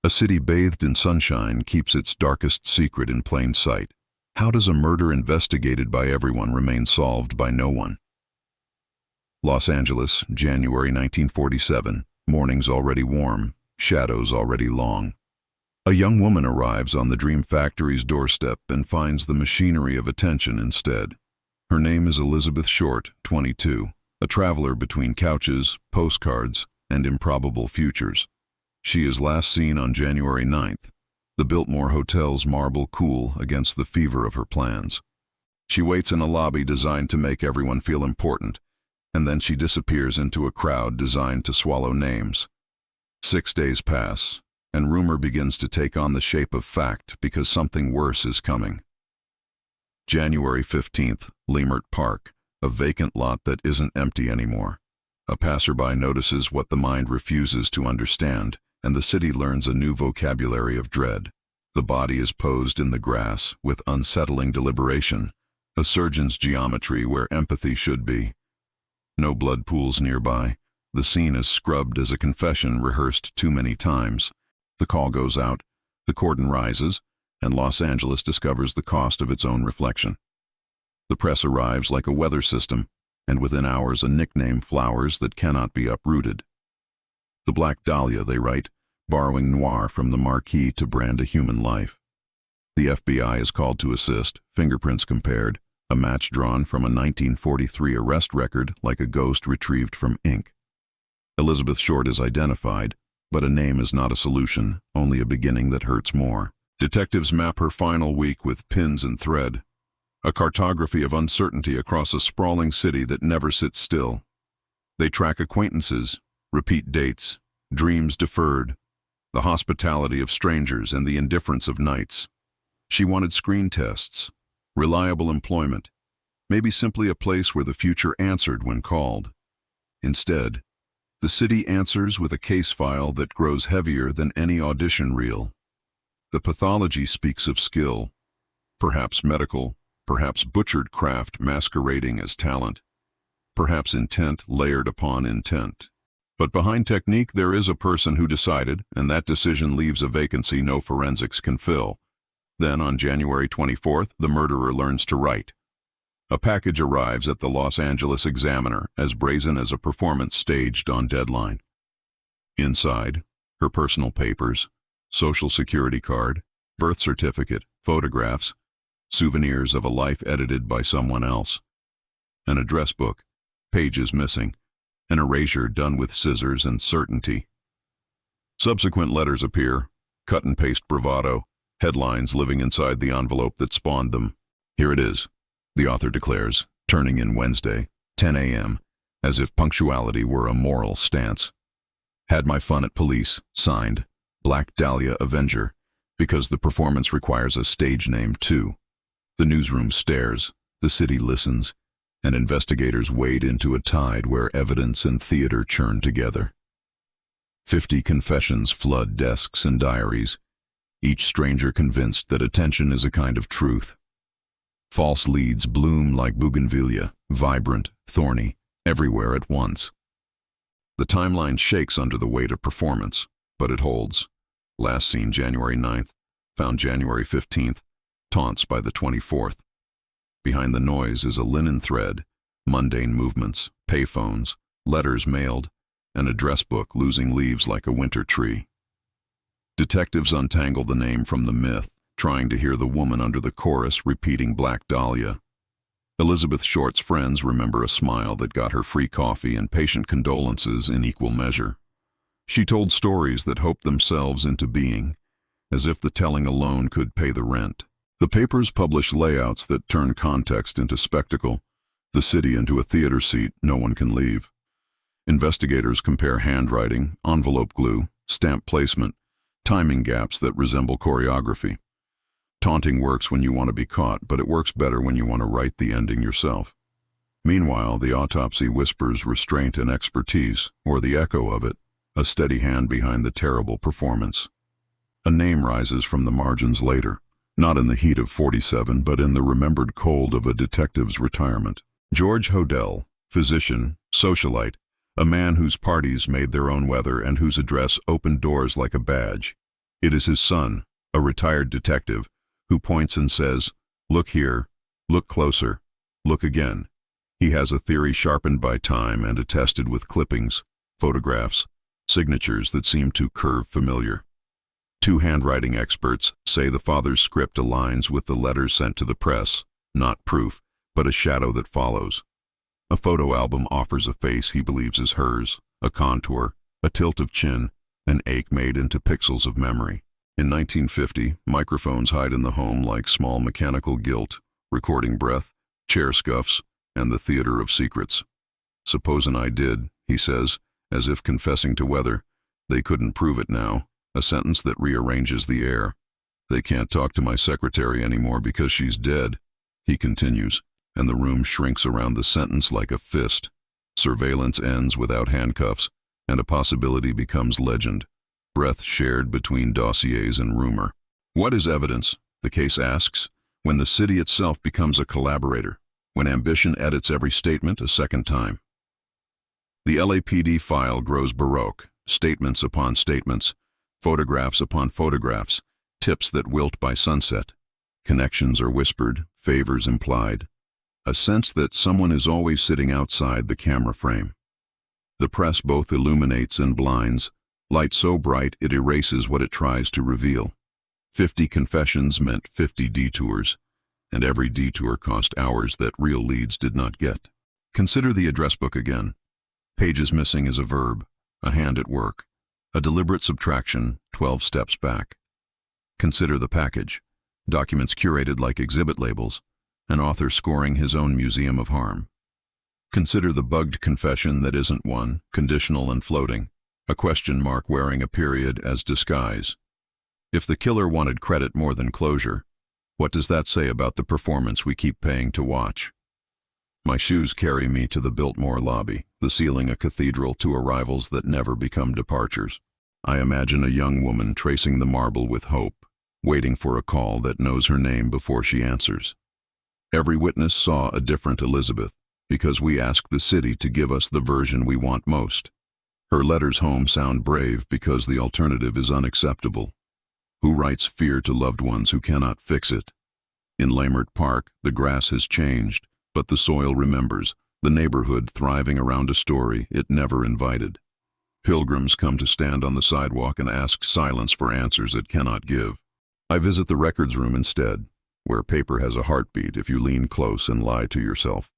A city bathed in sunshine keeps its darkest secret in plain sight. How does a murder investigated by everyone remain solved by no one? Los Angeles, January 1947. Mornings already warm, shadows already long. A young woman arrives on the Dream Factory's doorstep and finds the machinery of attention instead. Her name is Elizabeth Short, 22, a traveler between couches, postcards, and improbable futures. She is last seen on January 9th, the Biltmore Hotel's marble cool against the fever of her plans. She waits in a lobby designed to make everyone feel important, and then she disappears into a crowd designed to swallow names. 6 days pass, and rumor begins to take on the shape of fact because something worse is coming. January 15th, Leimert Park, a vacant lot that isn't empty anymore. A passerby notices what the mind refuses to understand, and the city learns a new vocabulary of dread. The body is posed in the grass with unsettling deliberation, a surgeon's geometry where empathy should be. No blood pools nearby. The scene is scrubbed as a confession rehearsed too many times. The call goes out, the cordon rises, and Los Angeles discovers the cost of its own reflection. The press arrives like a weather system, and within hours a nickname flowers that cannot be uprooted. The Black Dahlia, they write, borrowing noir from the marquee to brand a human life. The FBI is called to assist, fingerprints compared, a match drawn from a 1943 arrest record like a ghost retrieved from ink. Elizabeth Short is identified, but a name is not a solution, only a beginning that hurts more. Detectives map her final week with pins and thread, a cartography of uncertainty across a sprawling city that never sits still. They track acquaintances, repeat dates, dreams deferred, the hospitality of strangers and the indifference of nights. She wanted screen tests, reliable employment, maybe simply a place where the future answered when called. Instead, the city answers with a case file that grows heavier than any audition reel. The pathology speaks of skill, perhaps medical, perhaps butchered craft masquerading as talent, perhaps intent layered upon intent. But behind technique there is a person who decided, and that decision leaves a vacancy no forensics can fill. Then on January 24th, the murderer learns to write. A package arrives at the Los Angeles Examiner, as brazen as a performance staged on deadline. Inside, her personal papers, social security card, birth certificate, photographs, souvenirs of a life edited by someone else. An address book, pages missing, an erasure done with scissors and certainty. Subsequent letters appear, cut-and-paste bravado, headlines living inside the envelope that spawned them. Here it is, the author declares, turning in Wednesday, 10 a.m., as if punctuality were a moral stance. Had my fun at police, signed, Black Dahlia Avenger, because the performance requires a stage name too. The newsroom stares, the city listens, and investigators wade into a tide where evidence and theater churn together. 50 confessions flood desks and diaries, each stranger convinced that attention is a kind of truth. False leads bloom like bougainvillea, vibrant, thorny, everywhere at once. The timeline shakes under the weight of performance, but it holds. Last seen January 9th, found January 15th, Taunts by the 24th. Behind the noise is a linen thread, mundane movements, payphones, letters mailed, an address book losing leaves like a winter tree. Detectives untangle the name from the myth, trying to hear the woman under the chorus repeating Black Dahlia. Elizabeth Short's friends remember a smile that got her free coffee and patient condolences in equal measure. She told stories that hoped themselves into being, as if the telling alone could pay the rent. The papers publish layouts that turn context into spectacle, the city into a theater seat no one can leave. Investigators compare handwriting, envelope glue, stamp placement, timing gaps that resemble choreography. Taunting works when you want to be caught, but it works better when you want to write the ending yourself. Meanwhile, the autopsy whispers restraint and expertise, or the echo of it, a steady hand behind the terrible performance. A name rises from the margins later, not in the heat of 47, but in the remembered cold of a detective's retirement. George Hodel, physician, socialite, a man whose parties made their own weather and whose address opened doors like a badge. It is his son, a retired detective, who points and says, "Look here, look closer, look again." He has a theory sharpened by time and attested with clippings, photographs, signatures that seem to curve familiar. Two handwriting experts say the father's script aligns with the letters sent to the press, not proof, but a shadow that follows. A photo album offers a face he believes is hers, a contour, a tilt of chin, an ache made into pixels of memory. In 1950, microphones hide in the home like small mechanical guilt, recording breath, chair scuffs, and the theater of secrets. "Supposin I did," he says, as if confessing to weather. "They couldn't prove it now," a sentence that rearranges the air. "They can't talk to my secretary anymore because she's dead," he continues, and the room shrinks around the sentence like a fist. Surveillance ends without handcuffs, and a possibility becomes legend. Breath shared between dossiers and rumor. What is evidence, the case asks, when the city itself becomes a collaborator, when ambition edits every statement a second time? The LAPD file grows baroque, statements upon statements, photographs upon photographs, tips that wilt by sunset. Connections are whispered, favors implied. A sense that someone is always sitting outside the camera frame. The press both illuminates and blinds, light so bright it erases what it tries to reveal. 50 confessions meant 50 detours, and every detour cost hours that real leads did not get. Consider the address book again. Pages missing is a verb, a hand at work, a deliberate subtraction, 12 steps back. Consider the package, documents curated like exhibit labels, an author scoring his own museum of harm. Consider the bugged confession that isn't one, conditional and floating, a question mark wearing a period as disguise. If the killer wanted credit more than closure, what does that say about the performance we keep paying to watch? My shoes carry me to the Biltmore lobby, the ceiling a cathedral to arrivals that never become departures. I imagine a young woman tracing the marble with hope, waiting for a call that knows her name before she answers. Every witness saw a different Elizabeth, because we ask the city to give us the version we want most. Her letters home sound brave because the alternative is unacceptable. Who writes fear to loved ones who cannot fix it? In Lamert Park, the grass has changed, but the soil remembers, the neighborhood thriving around a story it never invited. Pilgrims come to stand on the sidewalk and ask silence for answers it cannot give. I visit the records room instead, where paper has a heartbeat if you lean close and lie to yourself.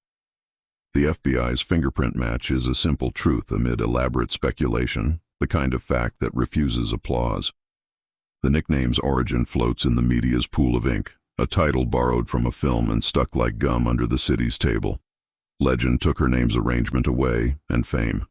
The FBI's fingerprint match is a simple truth amid elaborate speculation, the kind of fact that refuses applause. The nickname's origin floats in the media's pool of ink, a title borrowed from a film and stuck like gum under the city's table. Legend took her name's arrangement away, and fame.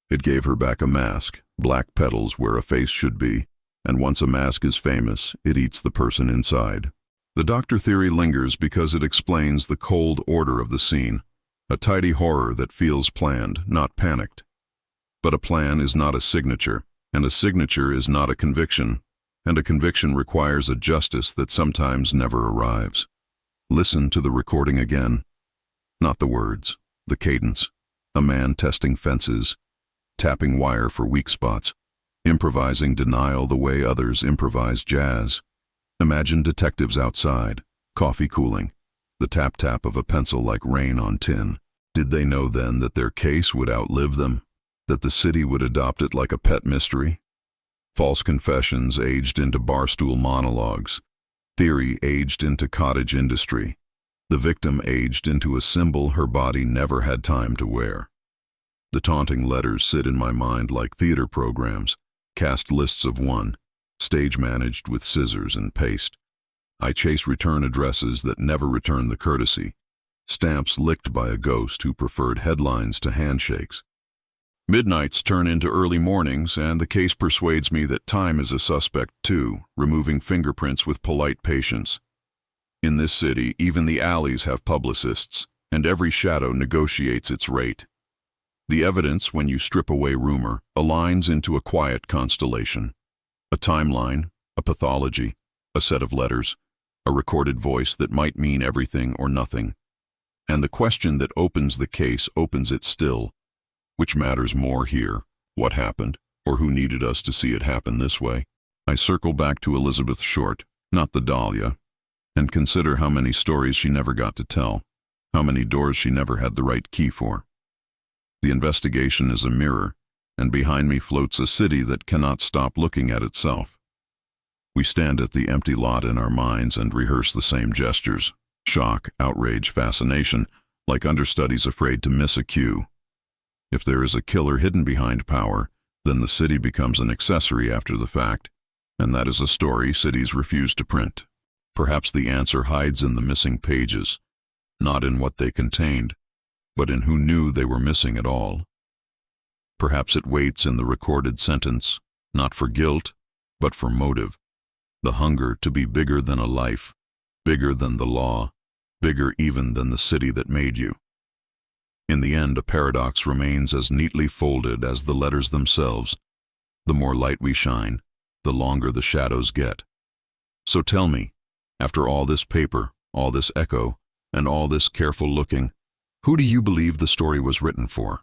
It gave her back a mask, black petals where a face should be, and once a mask is famous, it eats the person inside. The doctor theory lingers because it explains the cold order of the scene, a tidy horror that feels planned, not panicked. But a plan is not a signature, and a signature is not a conviction, and a conviction requires a justice that sometimes never arrives. Listen to the recording again. Not the words, the cadence. A man testing fences, tapping wire for weak spots, improvising denial the way others improvise jazz. Imagine detectives outside, coffee cooling, the tap-tap of a pencil like rain on tin. Did they know then that their case would outlive them, that the city would adopt it like a pet mystery? False confessions aged into barstool monologues, theory aged into cottage industry, the victim aged into a symbol her body never had time to wear. The taunting letters sit in my mind like theater programs, cast lists of one, stage managed with scissors and paste. I chase return addresses that never return the courtesy, stamps licked by a ghost who preferred headlines to handshakes. Midnights turn into early mornings, and the case persuades me that time is a suspect too, removing fingerprints with polite patience. In this city, even the alleys have publicists, and every shadow negotiates its rate. The evidence, when you strip away rumor, aligns into a quiet constellation. A timeline, a pathology, a set of letters, a recorded voice that might mean everything or nothing. And the question that opens the case opens it still. Which matters more here, what happened, or who needed us to see it happen this way? I circle back to Elizabeth Short, not the Dahlia, and consider how many stories she never got to tell, how many doors she never had the right key for. The investigation is a mirror, and behind me floats a city that cannot stop looking at itself. We stand at the empty lot in our minds and rehearse the same gestures: shock, outrage, fascination, like understudies afraid to miss a cue. If there is a killer hidden behind power, then the city becomes an accessory after the fact, and that is a story cities refuse to print. Perhaps the answer hides in the missing pages, not in what they contained, but in who knew they were missing at all. Perhaps it waits in the recorded sentence, not for guilt, but for motive, the hunger to be bigger than a life, bigger than the law, bigger even than the city that made you. In the end, a paradox remains as neatly folded as the letters themselves. The more light we shine, the longer the shadows get. So tell me, after all this paper, all this echo, and all this careful looking, who do you believe the story was written for?